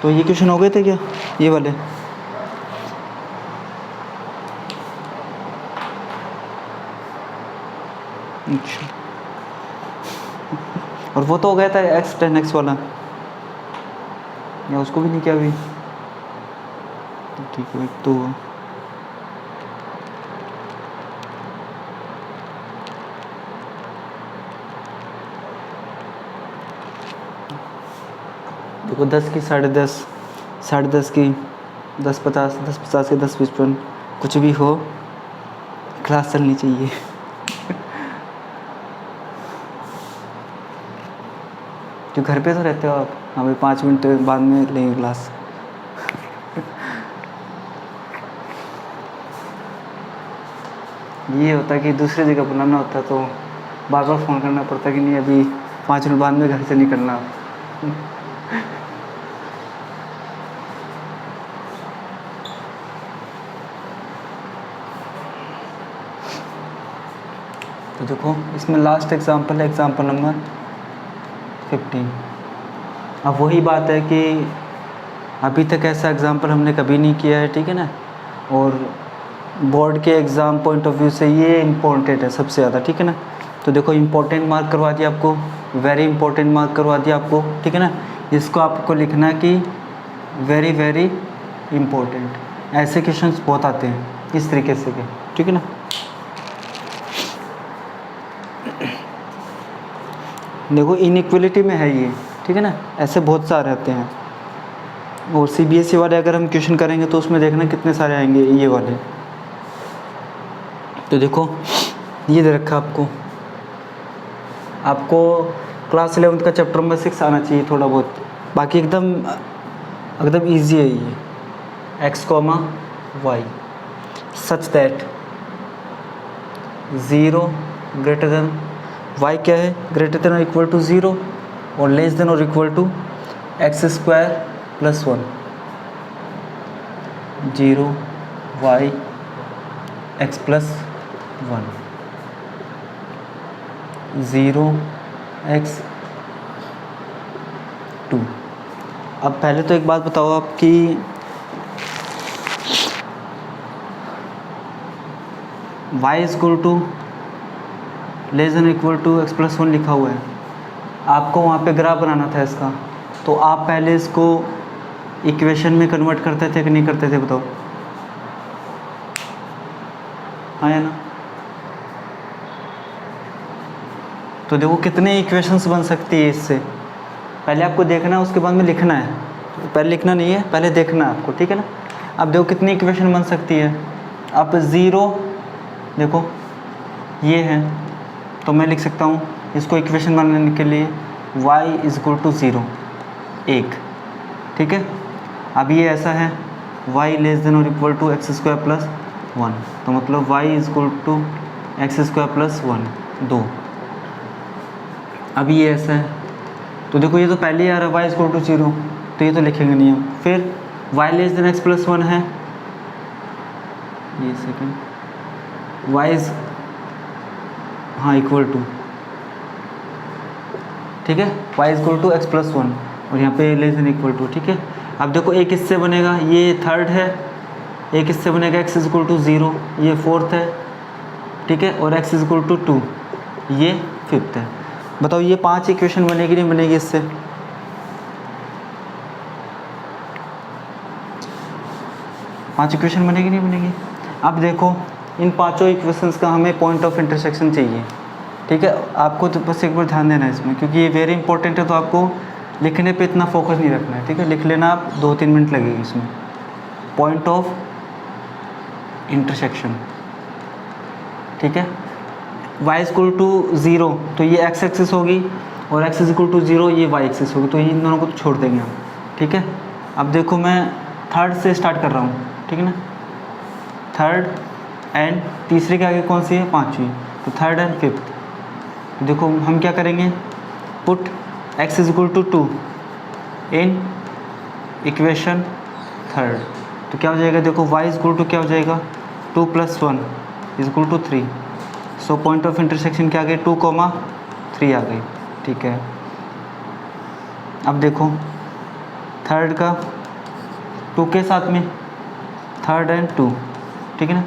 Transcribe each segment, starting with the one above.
तो ये क्वेश्चन हो गए थे क्या, ये वाले? अच्छा, और वो तो हो गया था x 10x वाला, या उसको भी नहीं किया अभी? ठीक है, तो देखो 10 की 10.5, 10.5 की 10.50, 10.50 की 10.55, कुछ भी हो क्लास चलनी चाहिए। जो घर पे तो रहते हो आप, हाँ भाई 5 मिनट बाद में लेंगे क्लास। ये होता है कि दूसरी जगह बुलाना होता है तो बार बार फ़ोन करना पड़ता है कि नहीं अभी 5 मिनट बाद में घर से निकलना। तो देखो इसमें लास्ट एग्जांपल है, एग्जांपल नंबर 15। अब वही बात है कि अभी तक ऐसा एग्जांपल हमने कभी नहीं किया है, ठीक है ना, और बोर्ड के एग्ज़ाम पॉइंट ऑफ व्यू से ये इम्पोर्टेंट है सबसे ज़्यादा, ठीक है ना। तो देखो इम्पोर्टेंट मार्क करवा दिया आपको, वेरी इंपॉर्टेंट मार्क करवा दिया आपको, ठीक है ना। इसको आपको लिखना है कि वेरी वेरी इम्पोर्टेंट। ऐसे क्वेश्चंस बहुत आते हैं इस तरीके से के, ठीक है ना। देखो इनइक्वलिटी में है ये, ठीक है ना, ऐसे बहुत सारे आते हैं। और CBSE वाले अगर हम क्वेश्चन करेंगे तो उसमें देखना कितने सारे आएंगे ये वाले। तो देखो ये दे रखा आपको क्लास 11 का चैप्टर नंबर 6 आना चाहिए थोड़ा बहुत, बाकी एकदम ईजी है ये। x, y such that 0 greater than y क्या है, ग्रेटर देन और इक्वल टू 0 और लेस देन और equal to x² + 1। 0 y x + 1, 0 x 2। अब पहले तो एक बात बताओ आपकी, y = less than equal to x + 1 लिखा हुआ है, आपको वहाँ पे ग्राफ बनाना था इसका, तो आप पहले इसको इक्वेशन में कन्वर्ट करते थे कि नहीं करते थे, बताओ। हाँ या ना। तो देखो कितने इक्वेशंस बन सकती है इससे, पहले आपको देखना है उसके बाद में लिखना है, पहले लिखना नहीं है, पहले देखना है आपको, ठीक है ना। अब देखो कितनी इक्वेशन बन सकती है। अब 0 देखो ये है, तो मैं लिख सकता हूँ इसको इक्वेशन बनाने के लिए y = 0 1, ठीक है। अब ये ऐसा है y लेस देन और इक्वल टू x² + 1, तो मतलब y = x² + 1 2। अब ये ऐसा है, तो देखो ये तो पहले ही आ रहा है y = 0, तो ये तो लिखेंगे नहीं हम। फिर y लेस देन x + 1 है, ये सेकंड y हाँ इक्वल टू, ठीक है, y = x + 1 और यहाँ पे लेस देन इक्वल टू, ठीक है। अब देखो एक इससे बनेगा, ये थर्ड है, एक इससे बनेगा x = 0, ये फोर्थ है, ठीक है, और x = 2 ये फिफ्थ है। बताओ ये 5 इक्वेशन बनेगी नहीं बनेगी इससे? पांच इक्वेशन बनेगी नहीं बनेगी? अब देखो इन पांचों इक्वेशंस का हमें पॉइंट ऑफ इंटरसेक्शन चाहिए, ठीक है। आपको तो बस एक बार ध्यान देना है इसमें, क्योंकि ये वेरी इंपॉर्टेंट है, तो आपको लिखने पे इतना फोकस नहीं रखना है, ठीक है। लिख लेना आप, 2-3 मिनट लगेगी इसमें। पॉइंट ऑफ इंटरसेक्शन, ठीक है। y = 0 तो ये x एक्सिस होगी और x = 0 ये y एक्सिस होगी, तो इन दोनों को तो छोड़ देंगे हम, ठीक है। अब देखो मैं थर्ड से स्टार्ट कर रहा हूँ, ठीक है ना, थर्ड एंड तीसरे के आगे कौन सी है, पाँचवीं, तो थर्ड एंड फिफ्थ। देखो हम क्या करेंगे, put x = 2 in equation third, तो क्या हो जाएगा, देखो y = क्या हो जाएगा, 2 + 1 = 3। सो पॉइंट ऑफ इंटरसेक्शन क्या आ गई, 2, 3 आ गई, ठीक है। अब देखो थर्ड का 2 के साथ में, थर्ड एंड 2, ठीक है ना।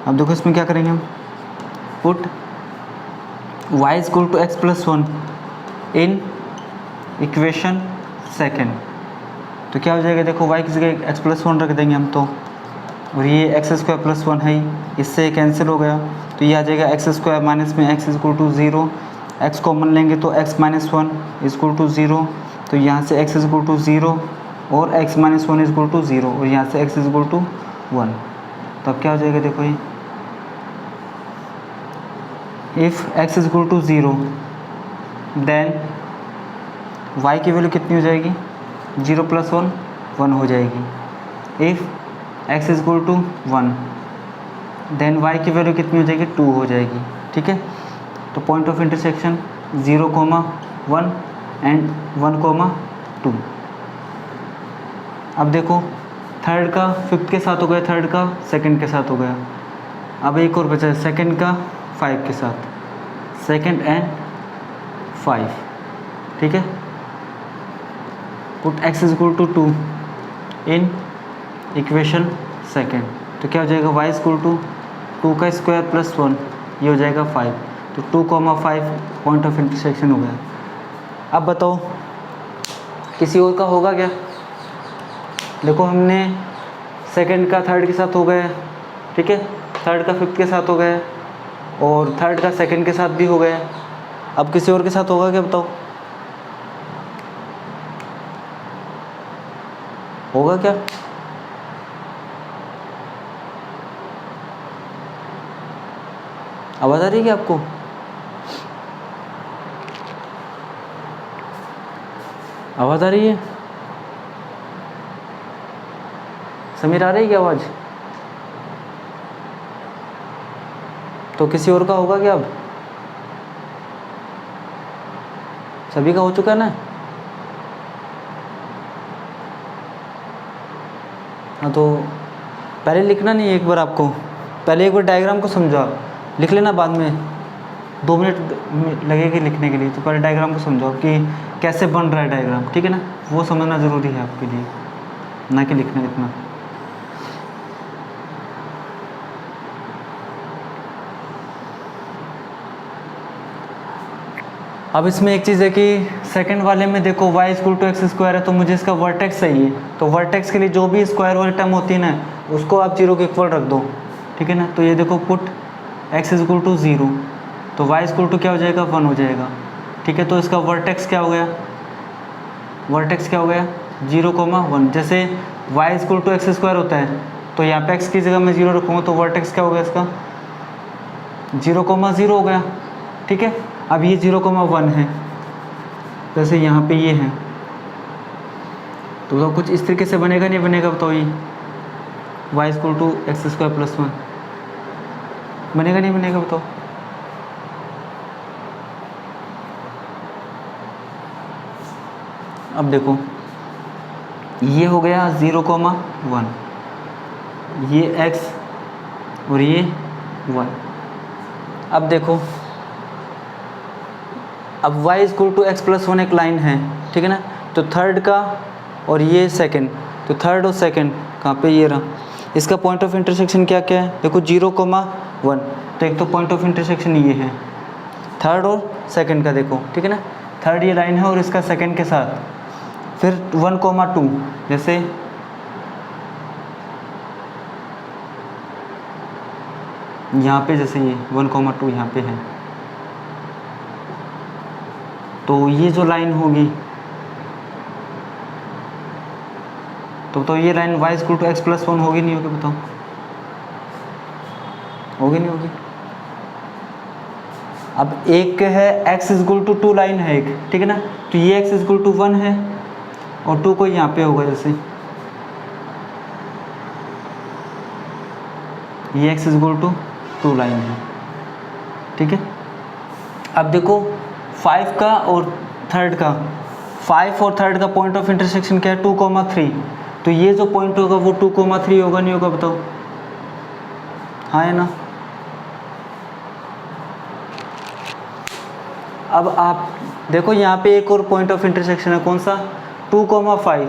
अब देखो इसमें क्या करेंगे हम, put y is equal to x plus 1 in equation second. तो क्या हो जाएगा, देखो y की जगह एक्स प्लस 1 रख देंगे हम तो, और ये एक्स स्क्वायर प्लस 1 है, इससे कैंसिल हो गया, तो ये आ जाएगा एक्स स्क्वायर माइनस में x is equal to 0, x common लेंगे तो x minus 1 is equal to 0, तो यहाँ से एक्स इज इक्वल टू 0 और x minus 1 is equal to 0, और यहाँ से एक्स इज इक्वल टू 1। तो अब क्या हो जाएगा, देखो ये if x is equal to 0 then y की वैल्यू कितनी हो जाएगी, 0 प्लस 1 1 हो जाएगी। If x is equal to 1 then y की वैल्यू कितनी हो जाएगी, 2 हो जाएगी, ठीक है। तो पॉइंट ऑफ इंटरसेक्शन 0,1 एंड 1,2। अब देखो थर्ड का फिफ्थ के साथ हो गया, थर्ड का सेकंड के साथ हो गया, अब एक और बचा है सेकंड का 5 के साथ, सेकंड एंड 5, ठीक है। Put x is equal to 2 in equation second, तो क्या हो जाएगा, y इज इक्वल टू 2 का स्क्वायर प्लस 1, ये हो जाएगा 5, तो 2,5 पॉइंट ऑफ इंटरसेक्शन हो गया। अब बताओ किसी और का होगा क्या। देखो हमने सेकंड का थर्ड के साथ हो गया, ठीक है, थर्ड का फिफ्थ के साथ हो गया, और थर्ड का सेकंड के साथ भी हो गया। अब किसी और के साथ होगा क्या, बताओ होगा क्या। आवाज़ आ रही है क्या आपको, आवाज़ आ रही है, समीर आ रही है क्या आवाज़। तो किसी और का होगा क्या, अब सभी का हो चुका है ना। हाँ तो पहले लिखना नहीं है, एक बार आपको पहले एक बार डायग्राम को समझा, लिख लेना, बाद में 2 मिनट लगेगी लिखने के लिए, तो पहले डायग्राम को समझाओ कि कैसे बन रहा है डायग्राम, ठीक है ना, वो समझना ज़रूरी है आपके लिए, ना कि लिखना इतना। अब इसमें एक चीज़ है कि सेकंड वाले में देखो y equal to x square है, तो मुझे इसका वर्टेक्स चाहिए, तो वर्टेक्स के लिए जो भी स्क्वायर वाली टर्म होती है ना, उसको आप 0 के इक्वल रख दो, ठीक है ना। तो ये देखो पुट x इक्वल टू 0, तो y इक्वल टू क्या हो जाएगा, 1 हो जाएगा, ठीक है। तो इसका वर्टेक्स क्या हो गया, वर्टेक्स क्या हो गया, 0,1। जैसे y equal to x square होता है, तो यहाँ पे x की जगह मैं 0 रखूँगा, तो वर्टेक्स क्या हो गया इसका, 0,0 हो गया, ठीक है। अब ये 0,1 है, जैसे यहाँ पे ये है, तो कुछ इस तरीके से बनेगा, नहीं बनेगा बताओ, ये y equal to x square plus 1 बनेगा, नहीं बनेगा बताओ। अब देखो ये हो गया 0,1, ये x और ये 1। अब देखो अब y equal to x plus 1 एक लाइन है, ठीक है ना, तो थर्ड का और ये सेकंड, तो थर्ड और सेकंड कहाँ पे, ये रहा, इसका पॉइंट ऑफ इंटरसेक्शन क्या क्या है, देखो 0,1, तो एक तो पॉइंट ऑफ इंटरसेक्शन ये है थर्ड और सेकंड का, देखो ठीक है ना, थर्ड ये लाइन है और इसका सेकंड के साथ, फिर 1,2, जैसे यहाँ पे, जैसे ये 1,2 यहाँ पे है, तो ये जो लाइन होगी, तो ये line y equal to x plus 1 होगी, नहीं होगी बताओ, होगी नहीं होगी। अब एक है x इक्वल टू 2 लाइन है एक, ठीक है ना, तो ये x इक्वल टू 1 है और 2 को यहाँ पे होगा, जैसे ये x इक्वल टू 2 लाइन है, ठीक है। अब देखो 5 का और थर्ड का, 5 और थर्ड का पॉइंट ऑफ इंटरसेक्शन क्या है, 2,3, तो ये जो पॉइंट होगा वो 2,3 होगा, नहीं होगा बताओ, हाँ है ना। अब आप देखो यहाँ पे एक और पॉइंट ऑफ इंटरसेक्शन है, कौन सा, 2,5,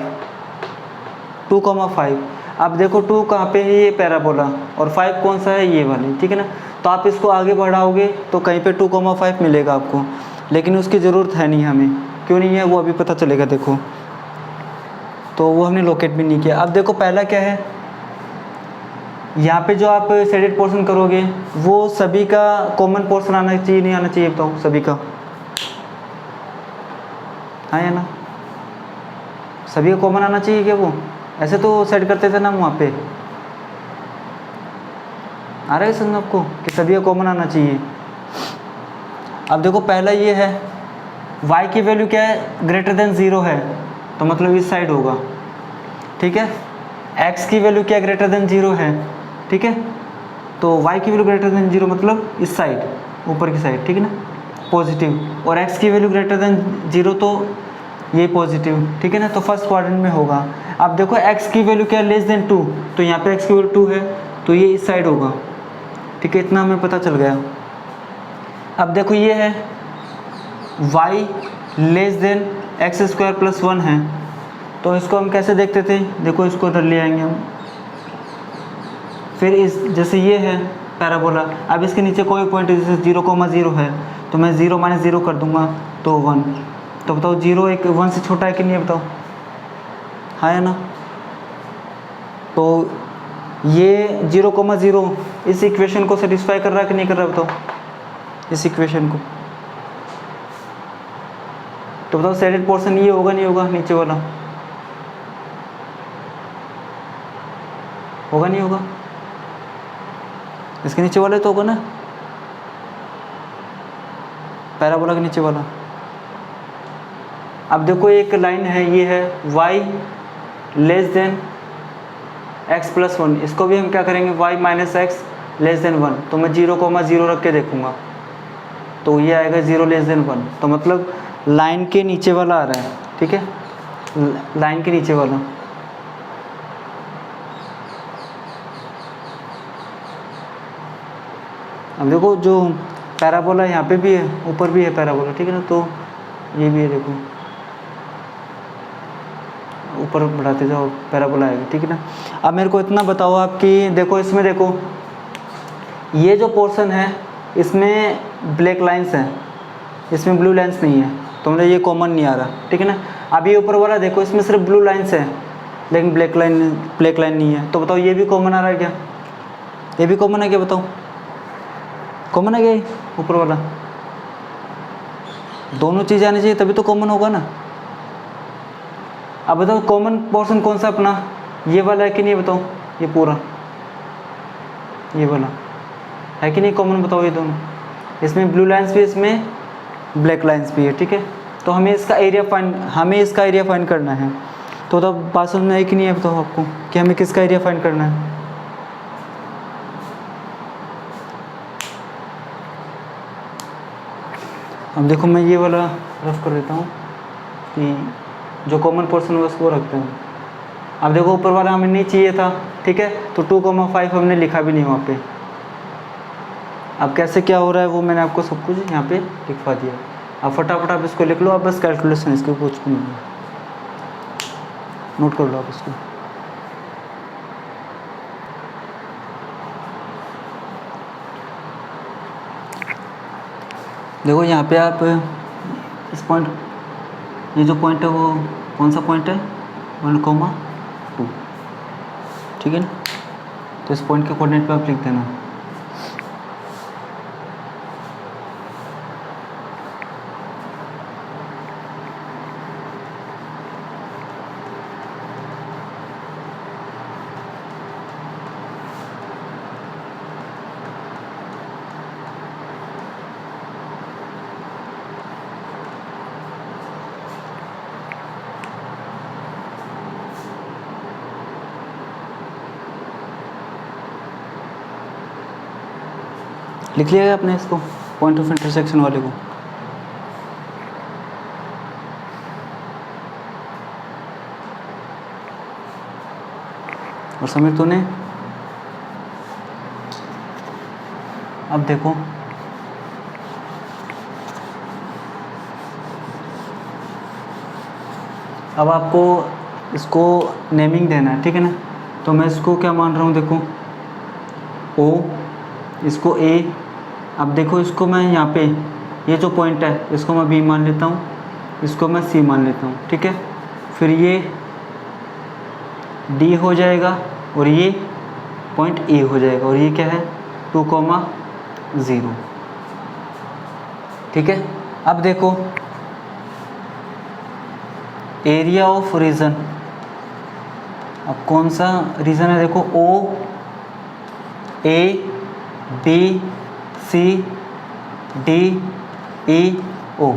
2,5। अब देखो 2 कहाँ पे है, ये पैराबोला, और 5 कौन सा है, ये वाली, ठीक है ना। तो आप इसको आगे बढ़ाओगे तो कहीं पे 2,5 मिलेगा आपको, लेकिन उसकी ज़रूरत है नहीं हमें, क्यों नहीं है वो अभी पता चलेगा। देखो तो वो हमने लोकेट भी नहीं किया। अब देखो पहला क्या है, यहाँ पे जो आप शेडेड पोर्शन करोगे वो सभी का कॉमन पोर्शन आना चाहिए, नहीं आना चाहिए बताओ, सभी का, हाँ या ना, सभी का कॉमन आना चाहिए क्या? वो ऐसे तो सेट करते थे ना हम वहाँ पे, आ रहा है समझ आपको कि सभी का कॉमन आना चाहिए। अब देखो पहला ये है, y की वैल्यू क्या है, ग्रेटर देन 0 है, तो मतलब इस साइड होगा, ठीक है। x की वैल्यू क्या, ग्रेटर देन 0 है, ठीक है। तो y की वैल्यू ग्रेटर देन 0 मतलब इस साइड, ऊपर की साइड, ठीक है ना, पॉजिटिव। और x की वैल्यू ग्रेटर देन 0 तो ये पॉजिटिव, ठीक है ना, तो फर्स्ट क्वाड्रेंट में होगा। अब देखो x की वैल्यू क्या, लेस देन 2, तो यहाँ पे x की वैल्यू 2 है, तो ये इस साइड होगा, ठीक है, इतना हमें पता चल गया। अब देखो ये है y लेस देन x² + 1 है, तो इसको हम कैसे देखते थे, देखो इसको उधर ले आएंगे हम। फिर इस जैसे ये है पैराबोला, अब इसके नीचे कोई पॉइंट जैसे 0,0 है, तो मैं 0 - 0 कर दूंगा तो 1। तो बताओ 0 1 से छोटा है कि नहीं है, बताओ, हाँ या ना। तो ये 0,0 इस इक्वेशन को सेटिस्फाई कर रहा है कि नहीं कर रहा, बताओ, इस इक्वेशन को। तो बताओ शेडेड पोर्शन ये होगा नहीं होगा, नीचे वाला होगा नहीं होगा, इसके नीचे वाले तो होगा ना, पैराबोला के नीचे वाला। अब देखो एक लाइन है, ये है y लेस देन x+1, इसको भी हम क्या करेंगे, y - x लेस देन 1, तो मैं 0,0 रख के देखूंगा, तो ये आएगा 0 लेस देन 1, तो मतलब लाइन के नीचे वाला आ रहा है, ठीक है, लाइन के नीचे वाला। अब देखो जो पैराबोला यहाँ पे भी है, ऊपर भी है पैराबोला, ठीक है ना, तो ये भी है, देखो ऊपर बढ़ाते जाओ पैराबोला आएगा, ठीक है ना। अब मेरे को इतना बताओ आपकी, देखो इसमें देखो ये जो पोर्शन है इसमें ब्लैक लाइंस हैं, इसमें ब्लू लाइंस नहीं है, तो मतलब ये कॉमन नहीं आ रहा, ठीक है ना। अब ये ऊपर वाला देखो, इसमें सिर्फ ब्लू लाइंस है लेकिन ब्लैक लाइन नहीं है, तो बताओ ये भी कॉमन आ रहा है क्या, ये भी कॉमन है क्या, बताओ, कॉमन है क्या ये ऊपर वाला, दोनों चीज़ आनी चाहिए तभी तो कॉमन होगा ना। अब बताओ कॉमन पोर्शन कौन सा अपना, ये वाला है कि नहीं, बताओ, ये पूरा ये वाला है कि नहीं कॉमन, बताओ ये दोनों, इसमें ब्लू लाइंस भी, इसमें ब्लैक लाइंस भी है, ठीक है। तो हमें इसका एरिया फाइंड करना है, तो तब बात समझ में आई कि नहीं है, बताओ आपको कि हमें किसका एरिया फाइंड करना है। अब देखो मैं ये वाला रफ कर देता हूँ कि जो कॉमन पोर्शन है उसको रखते हैं। अब देखो ऊपर वाला हमें नहीं चाहिए था, ठीक है, तो 2,5 हमने लिखा भी नहीं वहाँ पे। अब कैसे क्या हो रहा है वो मैंने आपको सब कुछ यहाँ पे लिखवा दिया। अब फटाफट आप इसको लिख लो, आप बस कैलकुलेशन इसके कुछ भी नहीं है, नोट कर लो आप इसको। देखो यहाँ पे आप इस पॉइंट, ये जो पॉइंट है वो कौन सा पॉइंट है, 1,2, ठीक है ना। तो इस पॉइंट के कोऑर्डिनेट पे आप लिख देना। लिख लिया आपने इसको, पॉइंट ऑफ इंटरसेक्शन वाले को। और समीर तूने, अब देखो अब आपको इसको नेमिंग देना है, ठीक है ना। तो मैं इसको क्या मान रहा हूँ, देखो ओ, इसको ए। अब देखो इसको मैं यहाँ पे ये जो पॉइंट है इसको मैं बी मान लेता हूँ, इसको मैं सी मान लेता हूँ, ठीक है। फिर ये डी हो जाएगा और ये पॉइंट ए हो जाएगा, और ये क्या है 2,0, ठीक है। अब देखो एरिया ऑफ रीजन, अब कौन सा रीजन है, देखो ओ A B C D E ओ।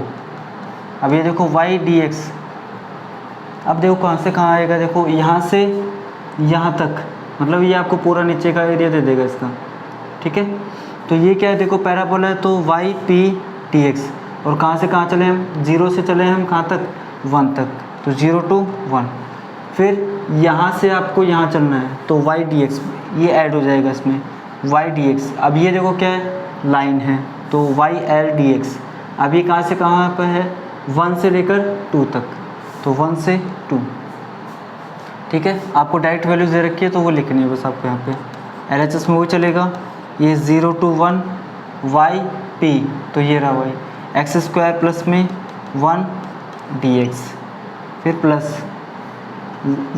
अब ये देखो वाई डी एक्स, अब देखो कहाँ से कहाँ आएगा, देखो यहाँ से यहाँ तक, मतलब ये आपको पूरा नीचे का एरिया दे देगा इसका, ठीक है। तो ये क्या है, देखो पैराबोला है तो वाई पी डी एक्स, और कहाँ से कहाँ चले हम, 0 से चले हम कहाँ तक, 1 तक, तो 0 to 1। फिर यहाँ से आपको यहाँ चलना है तो वाई डी एक्स, ये ऐड हो जाएगा इसमें वाई डी एक्स। अब ये देखो क्या है, लाइन है, तो वाई एल डी एक्स। अब ये कहाँ से कहाँ पर है, 1 से लेकर 2 तक, तो 1 से 2, ठीक है। आपको डायरेक्ट वैल्यूज दे रखी है तो वो लिखनी है बस आपको यहाँ पे। LHS में वो चलेगा, ये 0 to 1 वाई पी, तो ये रहा वाई एक्स स्क्वायर प्लस में 1 डी एक्स, फिर plus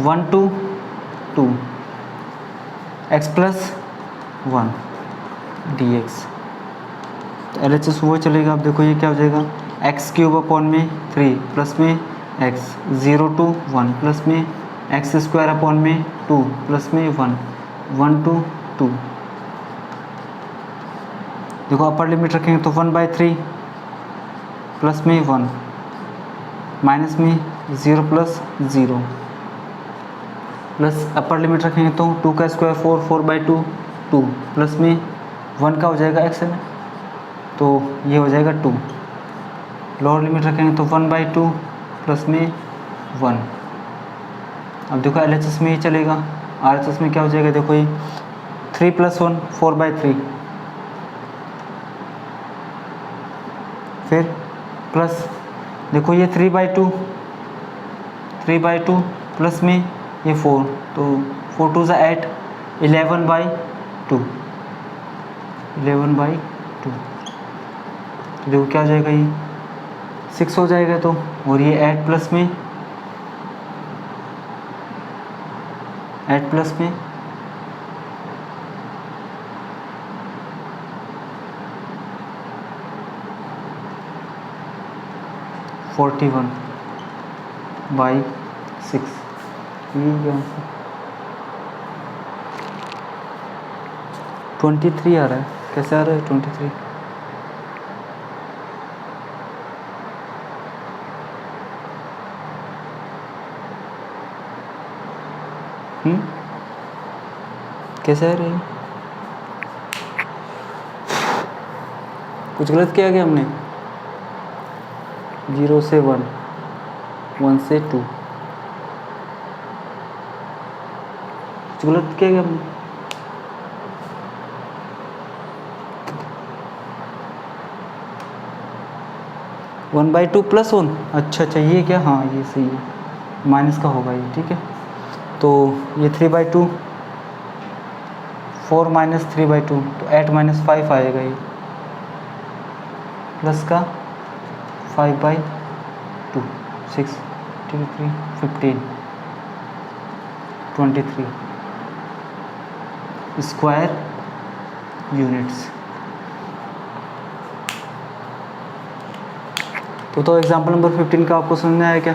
1 to 2 x plus 1 D x. तो LHS वो चलेगा। अब देखो ये क्या हो जाएगा, एक्स क्यूब अपॉन में 3 प्लस में एक्स, 0 to 1 प्लस में एक्स स्क्वायर अपॉन में 2 प्लस में 1, 1 to 2। देखो अपर लिमिट रखेंगे तो 1/3 प्लस में 1 माइनस में 0 प्लस 0, प्लस अपर लिमिट रखेंगे तो 2 का स्क्वायर 4, 4/2 2 प्लस में 1 का हो जाएगा एक्स है, तो ये हो जाएगा 2। लोअर लिमिट रखेंगे तो 1/2 प्लस में 1। अब देखो LHS में ये चलेगा, RHS में क्या हो जाएगा, देखो ये 3 + 1 4/3, फिर प्लस देखो ये 3/2 प्लस में ये 4, तो 4 2 8, 11/2, 11/2। तो देखो क्या हो जाएगा, ये 6 हो जाएगा, तो और ये 8 प्लस में 41/6, ये 23 आ रहा है, कैसे आ रहा है 23? कैसे आ रही है, कुछ गलत किया क्या हमने? 0 से 1, 1 से 2, कुछ गलत किया क्या हमने? वन बाई टू प्लस 1, अच्छा ये क्या, हाँ ये सही है, माइनस का होगा ये, ठीक है। तो ये 3/2, 4 - 3/2, तो 8 - 5 आएगा ये, प्लस का 5/2, 6, 3, 15, 23 स्क्वायर यूनिट्स। तो एग्जाम्पल नंबर 15 का आपको समझ में आया क्या?